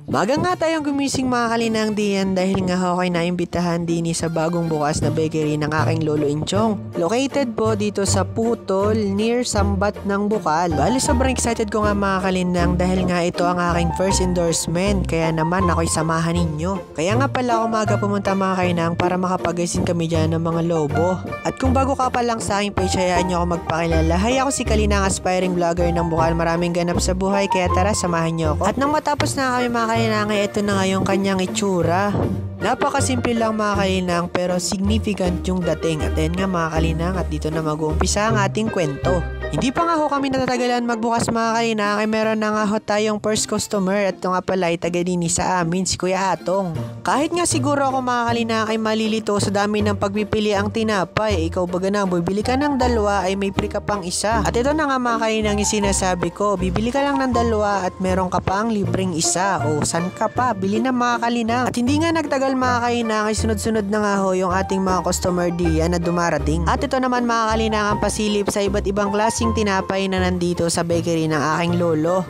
Maga nga tayong gumising mga kalinang diyan dahil nga ako ay naimbitahan din sa bagong bukas na bakery ng aking lolo Inchong. Located po dito sa Putol near Sambat ng Bukal. Bali sobrang excited ko nga mga kalinang dahil nga ito ang aking first endorsement kaya naman ako'y samahan ninyo. Kaya nga pala ako maga pumunta mga kalinang para makapag-isin kami dyan ng mga lobo. At kung bago ka pa lang sa aking page hayaan nyo ako magpakilala. Hay ako si Kalinang aspiring vlogger ng Bukal. Maraming ganap sa buhay kaya tara samahan nyo ako. At nang matapos na kami mga kalinang, ito na nga yung kanyang itsura. Napakasimple lang mga kalinang pero significant yung dating. At ayun nga mga kalinang at dito na mag-uumpisa ang ating kwento. Hindi pa nga ho kami natatagalan magbukas mga kalinang ay meron na nga ho tayong first customer at ito nga pala ay taga-dini sa amin si Kuya Atong. Kahit nga siguro ako mga kalinang ay malilito sa dami ng pagpipili ang tinapay. Ikaw baga na bibili ka ng dalawa ay may free ka pang isa. At ito na nga mga kalinang yung sinasabi ko, bibili ka lang ng dalawa at meron ka pang libreng isa. O san ka pa? Bili na mga kalinang. At hindi nga nagtagal mga kalinang ay sunod-sunod na nga ho yung ating mga customer diyan na dumarating. At ito naman mga kalinang ang pasilip sa iba't ibang klaseng tinapay na nandito sa bakery ng aking lolo.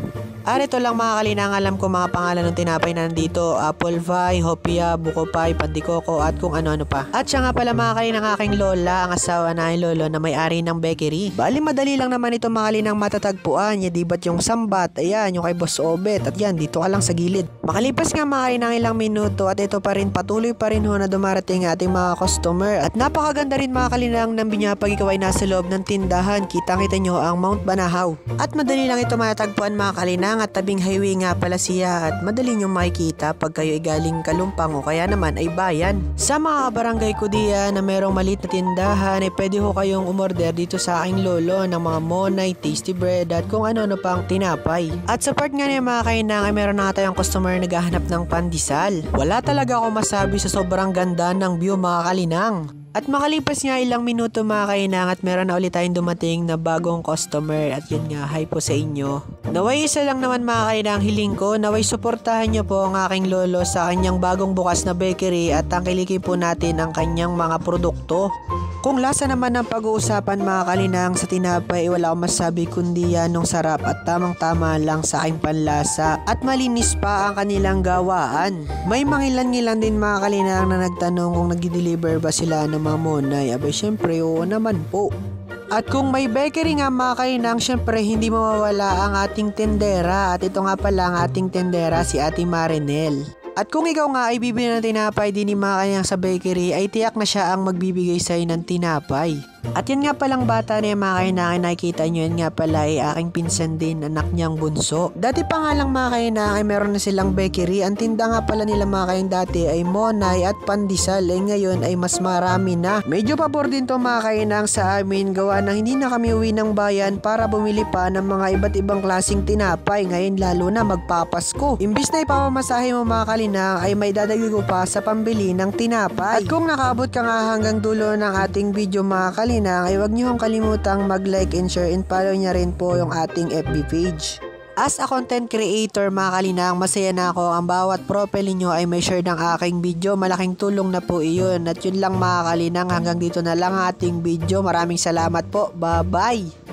At ito lang mga kalinang alam ko mga pangalan ng tinapay na nandito. Apple pie, hopia, buko pie, pandikoko at kung ano-ano pa. At siya nga pala mga kalinang aking lola, ang asawa na aking lolo na may-ari ng bakery. Bali madali lang naman ito mga kalinang matatagpuan. Diba't yung Sambat, ayan yung kay Boss Obet. At yan dito ka lang sa gilid. Makalipas nga mga kalinang ilang minuto at ito pa rin patuloy pa rin ho na dumarating ating mga customer. At napakaganda rin mga kalinang ng binyapag ikaw ay nasa loob ng tindahan. Kita-kita nyo ang Mount Banahaw. At madali lang ito matatagpuan mga kalinang at tabing highway nga pala siya at madali nyo makikita pag kayo ay galing Kalumpang o kaya naman ay bayan. Sa mga barangay ko diyan na merong maliit na tindahan ay pwede ho kayong umorder dito sa aking lolo ng mga monay, tasty bread at kung ano-ano pang tinapay. At sa part nga niya mga kainang ay meron na tayong customer naghahanap ng pandesal. Wala talaga ako masabi sa sobrang ganda ng view mga kalinang. At makalipas nga ilang minuto mga kainang at meron na ulit tayong dumating na bagong customer at yun nga hi po sa inyo. Naway isa lang naman mga kainang hiling ko, naway suportahan nyo po ang aking lolo sa kanyang bagong bukas na bakery at tangkilikin po natin ang kanyang mga produkto. Kung lasa naman ng pag-uusapan mga kalinang sa tinapay wala akong masabi kundi yan ng sarap at tamang-tama lang sa aking panlasa at malinis pa ang kanilang gawaan. May mangilan-ngilan din mga kalinang na nagtanong kung nag-deliver ba sila ng mga monay. Abay syempre oo naman po. At kung may bakery nga mga kainang, syempre hindi mawawala ang ating tendera. At ito nga pala ang ating tendera si Ate Marinel. At kung ikaw nga ay bibili ng tinapay din ni mga kainang sa bakery, ay tiyak na siya ang magbibigay sa'yo ng tinapay. At yan nga palang bata na yung mga kainang nakikita nyo, yan nga pala ay aking pinsan din, anak niyang bunso. Dati pa nga lang mga kainang ay meron na silang bakery. Ang tinda nga pala nila mga kainang dati ay monay at pandesal. Ngayon ay mas marami na. Medyo pabor din to mga kainang sa amin gawa na hindi na kami uwi ng bayan para bumili pa ng mga iba't ibang klaseng tinapay. Ngayon lalo na magpapasko. Imbis na ipapamasahe mo mga kainang ay may dadagdag ko pa sa pambili ng tinapay. At kung nakaabot ka nga hanggang dulo ng ating video mga kalinang ay huwag niyo kalimutang mag-like and share and follow niya rin po yung ating FB page. As a content creator mga kalinang, masaya na ako ang bawat profile niyo ay may share ng aking video. Malaking tulong na po iyon. At yun lang mga kalinang, hanggang dito na lang ang ating video. Maraming salamat po. Bye bye!